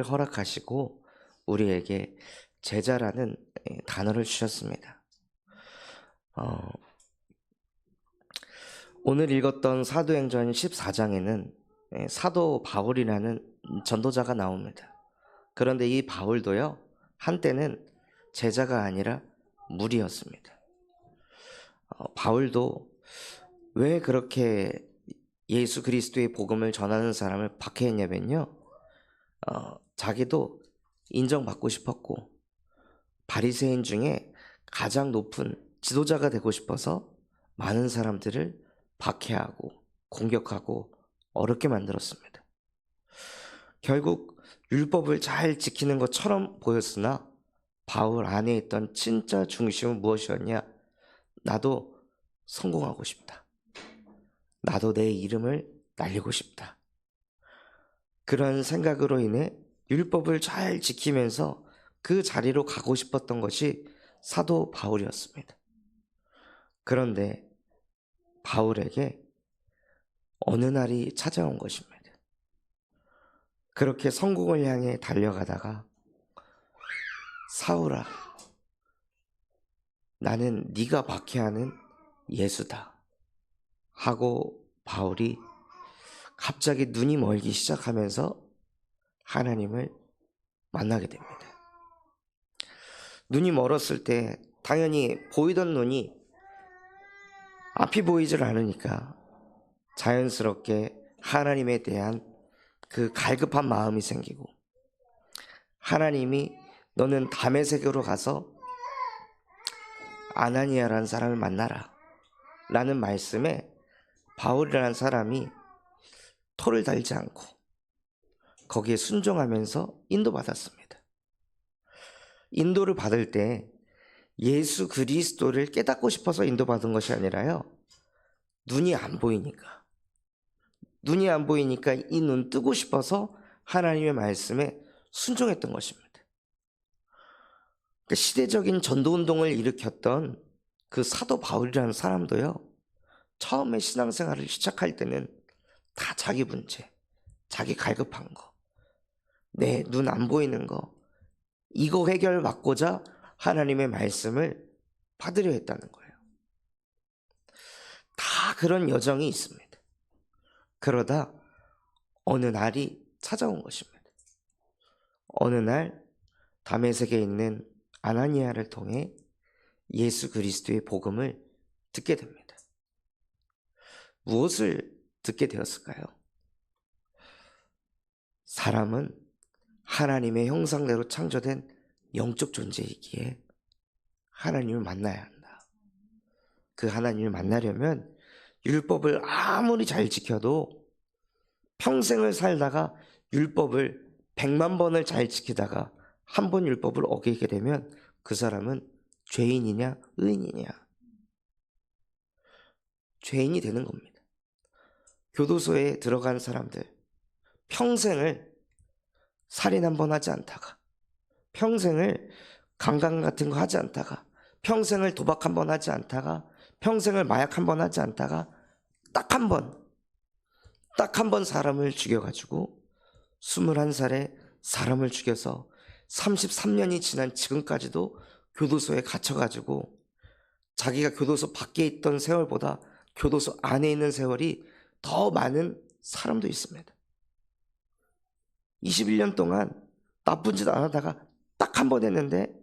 허락하시고 우리에게 제자라는 단어를 주셨습니다. 오늘 읽었던 사도행전 14장에는 사도 바울이라는 전도자가 나옵니다. 그런데 이 바울도요, 한때는 제자가 아니라 무리였습니다. 바울도 왜 그렇게 예수 그리스도의 복음을 전하는 사람을 박해했냐면요, 자기도 인정받고 싶었고 바리새인 중에 가장 높은 지도자가 되고 싶어서 많은 사람들을 박해하고 공격하고 어렵게 만들었습니다. 결국 율법을 잘 지키는 것처럼 보였으나 바울 안에 있던 진짜 중심은 무엇이었냐? 나도 성공하고 싶다. 나도 내 이름을 날리고 싶다. 그런 생각으로 인해 율법을 잘 지키면서 그 자리로 가고 싶었던 것이 사도 바울이었습니다. 그런데 바울에게 어느 날이 찾아온 것입니다. 그렇게 성공을 향해 달려가다가 사울아, 나는 네가 박해하는 예수다 하고 바울이 갑자기 눈이 멀기 시작하면서 하나님을 만나게 됩니다. 눈이 멀었을 때 당연히 보이던 눈이 앞이 보이질 않으니까 자연스럽게 하나님에 대한 그 갈급한 마음이 생기고, 하나님이 너는 다메섹으로 가서 아나니아라는 사람을 만나라 라는 말씀에 바울이라는 사람이 토를 달지 않고 거기에 순종하면서 인도받았습니다. 인도를 받을 때 예수 그리스도를 깨닫고 싶어서 인도받은 것이 아니라요, 눈이 안 보이니까 이 눈 뜨고 싶어서 하나님의 말씀에 순종했던 것입니다. 시대적인 전도운동을 일으켰던 그 사도 바울이라는 사람도요, 처음에 신앙생활을 시작할 때는 다 자기 문제, 자기 갈급한 거, 내 눈 안 보이는 거, 이거 해결받고자 하나님의 말씀을 받으려 했다는 거예요. 다 그런 여정이 있습니다. 그러다 어느 날이 찾아온 것입니다. 어느 날 다메섹에 있는 아나니아를 통해 예수 그리스도의 복음을 듣게 됩니다. 무엇을 듣게 되었을까요? 사람은 하나님의 형상대로 창조된 영적 존재이기에 하나님을 만나야 한다. 그 하나님을 만나려면 율법을 아무리 잘 지켜도 평생을 살다가 율법을 100만 번을 잘 지키다가 한 번 율법을 어기게 되면 그 사람은 죄인이냐 의인이냐? 죄인이 되는 겁니다. 교도소에 들어간 사람들, 평생을 살인 한 번 하지 않다가, 평생을 강간 같은 거 하지 않다가, 평생을 도박 한 번 하지 않다가, 평생을 마약 한 번 하지 않다가 딱 한 번 사람을 죽여가지고 21살에 사람을 죽여서 33년이 지난 지금까지도 교도소에 갇혀가지고 자기가 교도소 밖에 있던 세월보다 교도소 안에 있는 세월이 더 많은 사람도 있습니다. 21년 동안 나쁜 짓 안 하다가 딱 한 번 했는데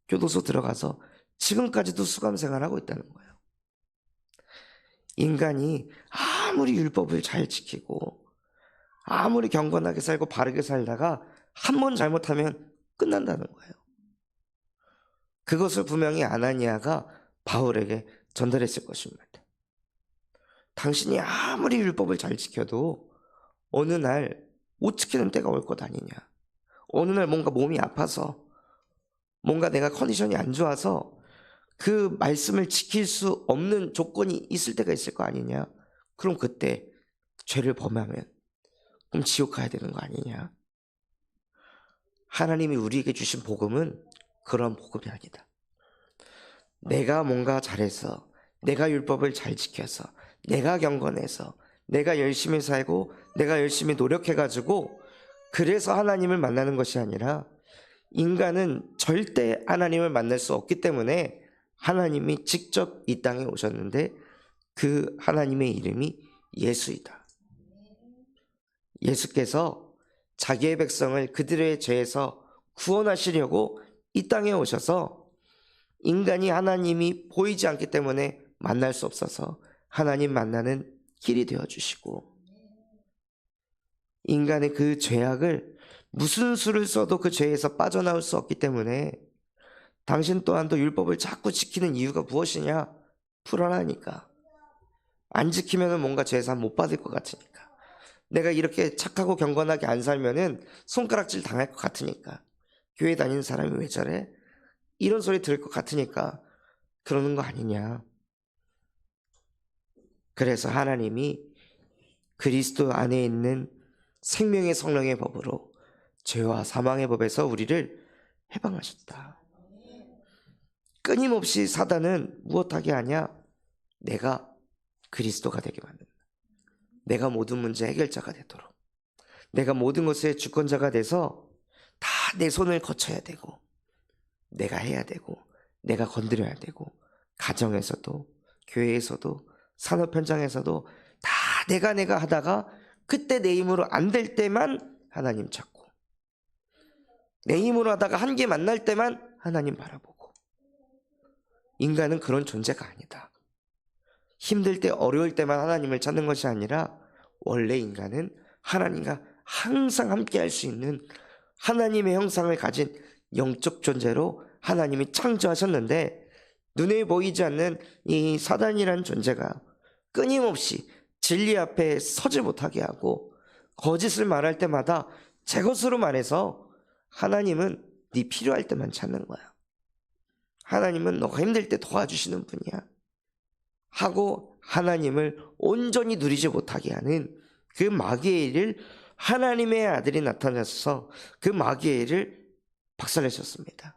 교도소 들어가서 지금까지도 수감 생활하고 있다는 거예요. 인간이 아무리 율법을 잘 지키고 아무리 경건하게 살고 바르게 살다가 한 번 잘못하면 끝난다는 거예요. 그것을 분명히 아나니아가 바울에게 전달했을 것입니다. 당신이 아무리 율법을 잘 지켜도 어느 날 못 지키는 때가 올 것 아니냐. 어느 날 뭔가 몸이 아파서, 뭔가 내가 컨디션이 안 좋아서 그 말씀을 지킬 수 없는 조건이 있을 때가 있을 거 아니냐. 그럼 그때 죄를 범하면 그럼 지옥 가야 되는 거 아니냐. 하나님이 우리에게 주신 복음은 그런 복음이 아니다. 내가 뭔가 잘해서, 내가 율법을 잘 지켜서, 내가 경건해서, 내가 열심히 살고 내가 열심히 노력해가지고 그래서 하나님을 만나는 것이 아니라 인간은 절대 하나님을 만날 수 없기 때문에 하나님이 직접 이 땅에 오셨는데 그 하나님의 이름이 예수이다. 예수께서 자기의 백성을 그들의 죄에서 구원하시려고 이 땅에 오셔서 인간이 하나님이 보이지 않기 때문에 만날 수 없어서 하나님 만나는 길이 되어주시고, 인간의 그 죄악을 무슨 수를 써도 그 죄에서 빠져나올 수 없기 때문에 당신 또한도 율법을 자꾸 지키는 이유가 무엇이냐? 불안하니까. 안 지키면 뭔가 죄에서 못 받을 것 같으니까. 내가 이렇게 착하고 경건하게 안 살면은 손가락질 당할 것 같으니까. 교회 다니는 사람이 왜 저래? 이런 소리 들을 것 같으니까 그러는 거 아니냐. 그래서 하나님이 그리스도 안에 있는 생명의 성령의 법으로 죄와 사망의 법에서 우리를 해방하셨다. 끊임없이 사단은 무엇하게 하냐? 내가 그리스도가 되게 만든다. 내가 모든 문제 해결자가 되도록, 내가 모든 것의 주권자가 돼서 다 내 손을 거쳐야 되고, 내가 해야 되고, 내가 건드려야 되고, 가정에서도 교회에서도 산업 현장에서도 다 내가 하다가 그때 내 힘으로 안 될 때만 하나님 찾고, 내 힘으로 하다가 한계 만날 때만 하나님 바라보고. 인간은 그런 존재가 아니다. 힘들 때 어려울 때만 하나님을 찾는 것이 아니라 원래 인간은 하나님과 항상 함께 할 수 있는 하나님의 형상을 가진 영적 존재로 하나님이 창조하셨는데, 눈에 보이지 않는 이 사단이란 존재가 끊임없이 진리 앞에 서지 못하게 하고 거짓을 말할 때마다 제 것으로 말해서 하나님은 네 필요할 때만 찾는 거야. 하나님은 너가 힘들 때 도와주시는 분이야 하고 하나님을 온전히 누리지 못하게 하는 그 마귀의 일을 하나님의 아들이 나타나서 그 마귀의 일을 박살내셨습니다.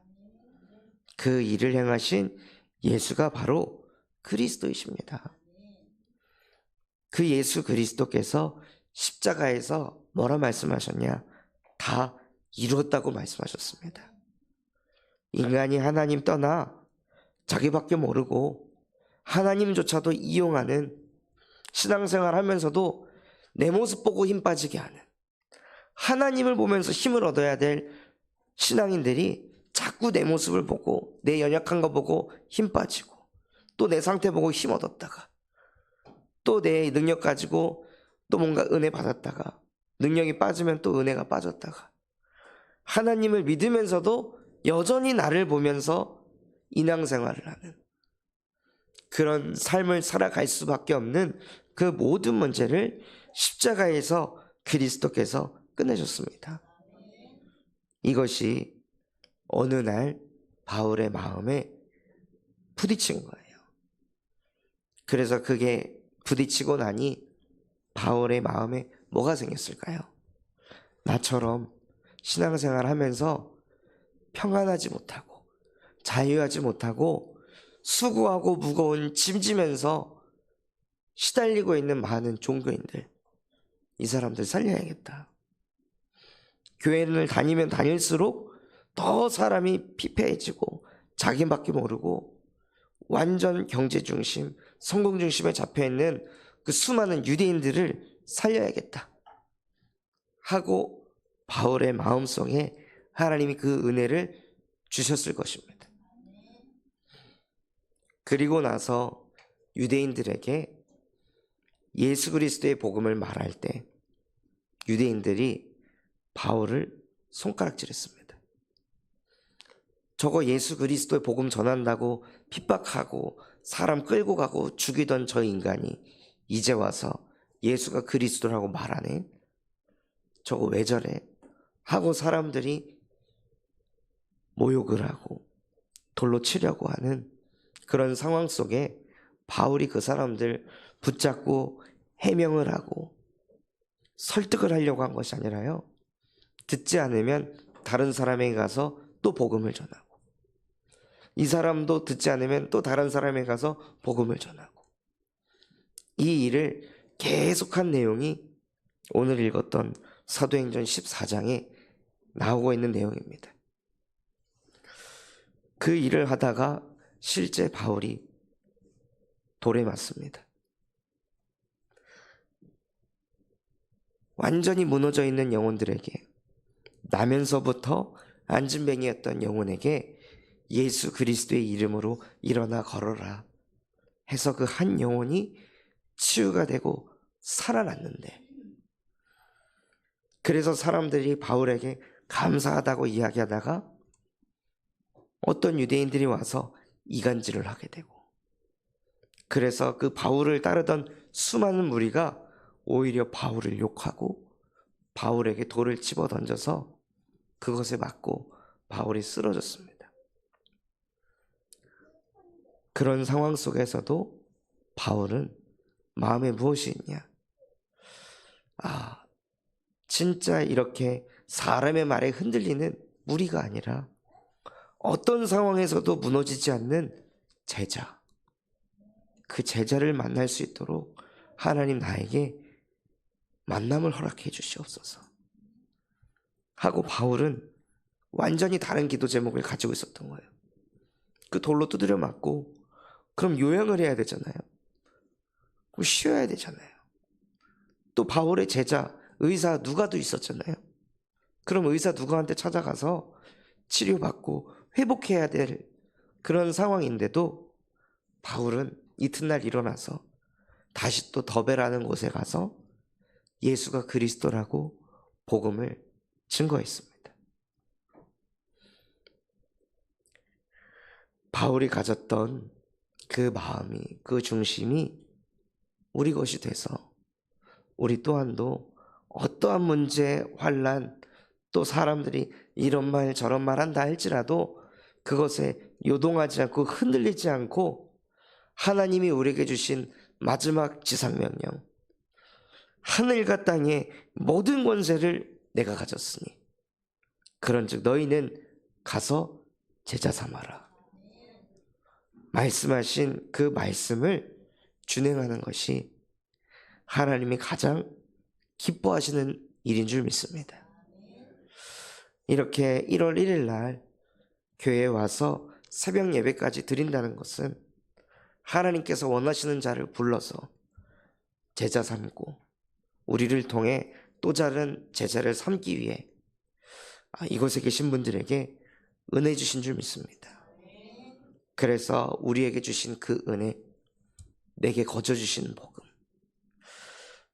그 일을 행하신 예수가 바로 그리스도이십니다. 그 예수 그리스도께서 십자가에서 뭐라 말씀하셨냐? 다 이루었다고 말씀하셨습니다. 인간이 하나님 떠나 자기밖에 모르고 하나님조차도 이용하는, 신앙생활 하면서도 내 모습 보고 힘 빠지게 하는, 하나님을 보면서 힘을 얻어야 될 신앙인들이 자꾸 내 모습을 보고 내 연약한 거 보고 힘 빠지고, 또 내 상태 보고 힘 얻었다가, 또 내 능력 가지고 또 뭔가 은혜 받았다가, 능력이 빠지면 또 은혜가 빠졌다가, 하나님을 믿으면서도 여전히 나를 보면서 인앙생활을 하는 그런 삶을 살아갈 수밖에 없는 그 모든 문제를 십자가에서 그리스도께서 끝내셨습니다. 이것이 어느 날 바울의 마음에 부딪힌 거예요. 그래서 그게 부딪히고 나니 바울의 마음에 뭐가 생겼을까요? 나처럼 신앙생활 하면서 평안하지 못하고 자유하지 못하고 수고하고 무거운 짐지면서 시달리고 있는 많은 종교인들, 이 사람들 살려야겠다. 교회를 다니면 다닐수록 더 사람이 피폐해지고 자기밖에 모르고 완전 경제 중심, 성공 중심에 잡혀있는 그 수많은 유대인들을 살려야겠다 하고 바울의 마음속에 하나님이 그 은혜를 주셨을 것입니다. 그리고 나서 유대인들에게 예수 그리스도의 복음을 말할 때 유대인들이 바울을 손가락질했습니다. 저거 예수 그리스도의 복음 전한다고 핍박하고 사람 끌고 가고 죽이던 저 인간이 이제 와서 예수가 그리스도라고 말하네? 저거 왜 저래? 하고 사람들이 모욕을 하고 돌로 치려고 하는 그런 상황 속에 바울이 그 사람들 붙잡고 해명을 하고 설득을 하려고 한 것이 아니라요, 듣지 않으면 다른 사람에게 가서 또 복음을 전하고, 이 사람도 듣지 않으면 또 다른 사람에게 가서 복음을 전하고, 이 일을 계속한 내용이 오늘 읽었던 사도행전 14장에 나오고 있는 내용입니다. 그 일을 하다가 실제 바울이 돌에 맞습니다. 완전히 무너져 있는 영혼들에게, 나면서부터 안진뱅이였던 영혼에게 예수 그리스도의 이름으로 일어나 걸어라 해서 그 한 영혼이 치유가 되고 살아났는데, 그래서 사람들이 바울에게 감사하다고 이야기하다가 어떤 유대인들이 와서 이간질을 하게 되고, 그래서 그 바울을 따르던 수많은 무리가 오히려 바울을 욕하고 바울에게 돌을 집어 던져서 그것에 맞고 바울이 쓰러졌습니다. 그런 상황 속에서도 바울은 마음에 무엇이 있냐? 진짜 이렇게 사람의 말에 흔들리는 무리가 아니라 어떤 상황에서도 무너지지 않는 제자, 그 제자를 만날 수 있도록 하나님 나에게 만남을 허락해 주시옵소서 하고 바울은 완전히 다른 기도 제목을 가지고 있었던 거예요. 그 돌로 두드려 맞고 그럼 요양을 해야 되잖아요. 그럼 쉬어야 되잖아요. 또 바울의 제자 의사 누가도 있었잖아요. 그럼 의사 누가한테 찾아가서 치료받고 회복해야 될 그런 상황인데도 바울은 이튿날 일어나서 다시 또 더베라는 곳에 가서 예수가 그리스도라고 복음을 증거했습니다. 바울이 가졌던 그 마음이, 그 중심이 우리 것이 돼서 우리 또한도 어떠한 문제, 환난, 또 사람들이 이런 말 저런 말 한다 할지라도 그것에 요동하지 않고 흔들리지 않고 하나님이 우리에게 주신 마지막 지상명령, 하늘과 땅의 모든 권세를 내가 가졌으니 그런즉 너희는 가서 제자 삼아라 말씀하신 그 말씀을 준행하는 것이 하나님이 가장 기뻐하시는 일인 줄 믿습니다. 이렇게 1월 1일 날 교회에 와서 새벽 예배까지 드린다는 것은 하나님께서 원하시는 자를 불러서 제자 삼고 우리를 통해 또 다른 제자를 삼기 위해 이곳에 계신 분들에게 은혜 주신 줄 믿습니다. 그래서 우리에게 주신 그 은혜, 내게 거저 주신 복음,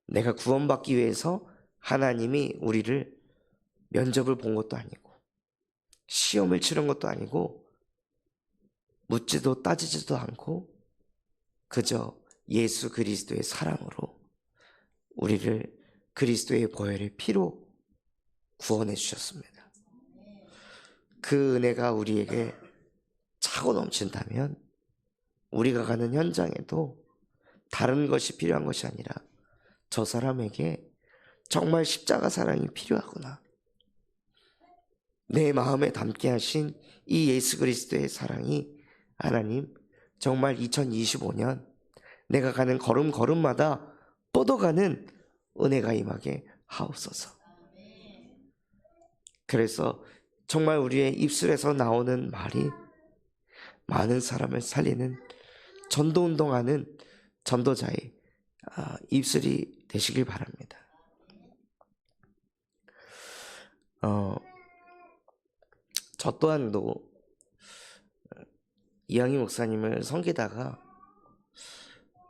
내가 구원받기 위해서 하나님이 우리를 면접을 본 것도 아니고 시험을 치른 것도 아니고 묻지도 따지지도 않고 그저 예수 그리스도의 사랑으로 우리를 그리스도의 보혈의 피로 구원해 주셨습니다. 그 은혜가 우리에게 차고 넘친다면 우리가 가는 현장에도 다른 것이 필요한 것이 아니라 저 사람에게 정말 십자가 사랑이 필요하구나, 내 마음에 담게 하신 이 예수 그리스도의 사랑이 하나님 정말 2025년 내가 가는 걸음걸음마다 뻗어가는 은혜가 임하게 하옵소서. 그래서 정말 우리의 입술에서 나오는 말이 많은 사람을 살리는 전도운동하는 전도자의 입술이 되시길 바랍니다. 저 또한도 이양희 목사님을 섬기다가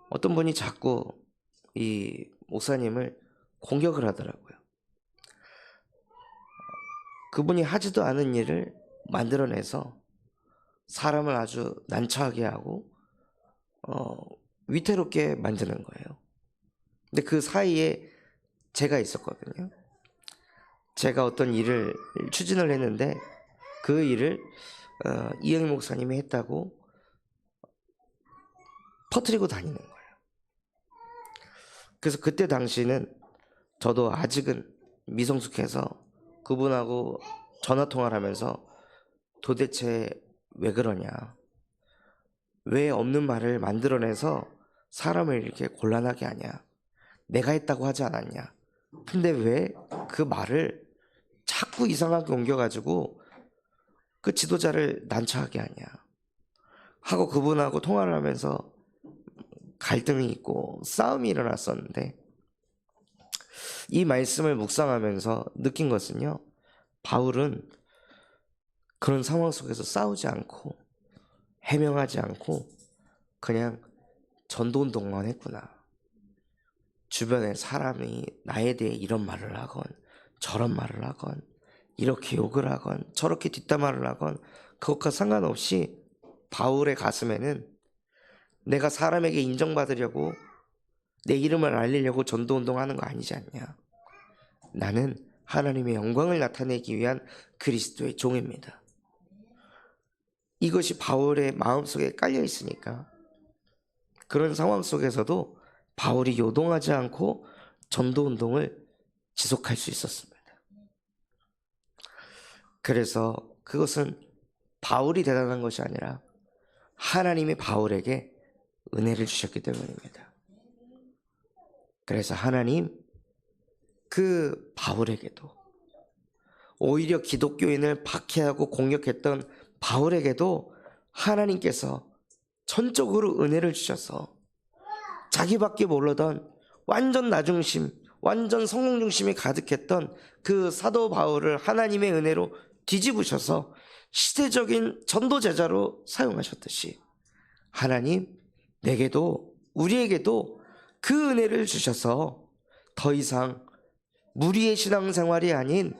어떤 분이 자꾸 이 목사님을 공격을 하더라고요. 그분이 하지도 않은 일을 만들어내서 사람을 아주 난처하게 하고 위태롭게 만드는 거예요. 근데 그 사이에 제가 있었거든요. 제가 어떤 일을 추진을 했는데 그 일을 이영희 목사님이 했다고 퍼뜨리고 다니는 거예요. 그래서 그때 당시는 저도 아직은 미성숙해서 그분하고 전화통화를 하면서 도대체 왜 그러냐, 왜 없는 말을 만들어내서 사람을 이렇게 곤란하게 하냐, 내가 했다고 하지 않았냐, 근데 왜 그 말을 자꾸 이상하게 옮겨가지고 그 지도자를 난처하게 하냐 하고 그분하고 통화를 하면서 갈등이 있고 싸움이 일어났었는데, 이 말씀을 묵상하면서 느낀 것은요, 바울은 그런 상황 속에서 싸우지 않고 해명하지 않고 그냥 전도운동만 했구나. 주변에 사람이 나에 대해 이런 말을 하건 저런 말을 하건 이렇게 욕을 하건 저렇게 뒷담화를 하건 그것과 상관없이 바울의 가슴에는 내가 사람에게 인정받으려고 내 이름을 알리려고 전도운동하는 거 아니지 않냐. 나는 하나님의 영광을 나타내기 위한 그리스도의 종입니다. 이것이 바울의 마음속에 깔려 있으니까 그런 상황 속에서도 바울이 요동하지 않고 전도운동을 지속할 수 있었습니다. 그래서 그것은 바울이 대단한 것이 아니라 하나님이 바울에게 은혜를 주셨기 때문입니다. 그래서 하나님 그 바울에게도, 오히려 기독교인을 박해하고 공격했던 바울에게도 하나님께서 전적으로 은혜를 주셔서 자기밖에 모르던 완전 나중심, 완전 성공 중심이 가득했던 그 사도 바울을 하나님의 은혜로 뒤집으셔서 시대적인 전도 제자로 사용하셨듯이 하나님 내게도 우리에게도 그 은혜를 주셔서 더 이상 무리의 신앙생활이 아닌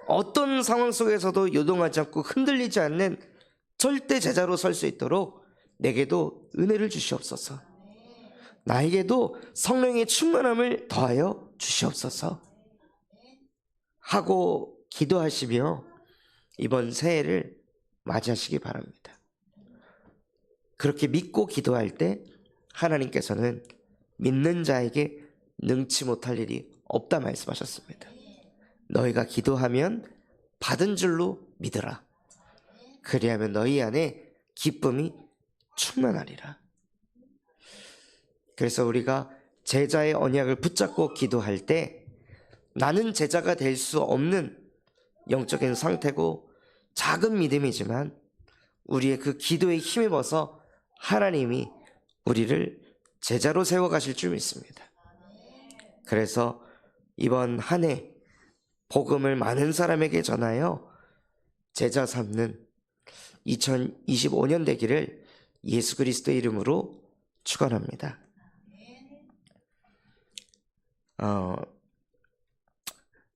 어떤 상황 속에서도 요동하지 않고 흔들리지 않는 절대 제자로 설 수 있도록 내게도 은혜를 주시옵소서. 나에게도 성령의 충만함을 더하여 주시옵소서 하고 기도하시며 이번 새해를 맞이하시기 바랍니다. 그렇게 믿고 기도할 때 하나님께서는 믿는 자에게 능치 못할 일이 없다 말씀하셨습니다. 너희가 기도하면 받은 줄로 믿으라. 그리하면 너희 안에 기쁨이 충만하리라. 그래서 우리가 제자의 언약을 붙잡고 기도할 때 나는 제자가 될 수 없는 영적인 상태고 작은 믿음이지만 우리의 그 기도에 힘입어서 하나님이 우리를 제자로 세워가실 줄 믿습니다. 그래서 이번 한 해 복음을 많은 사람에게 전하여 제자 삼는 2025년 되기를 예수 그리스도의 이름으로 축원합니다.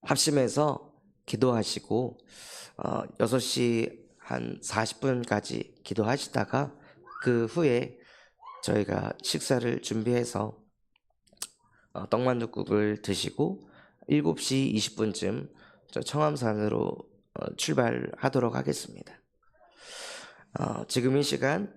합심해서 기도하시고 6시 한 40분까지 기도하시다가 그 후에 저희가 식사를 준비해서 떡만둣국을 드시고 7시 20분쯤 저 청암산으로 출발하도록 하겠습니다. 지금 이 시간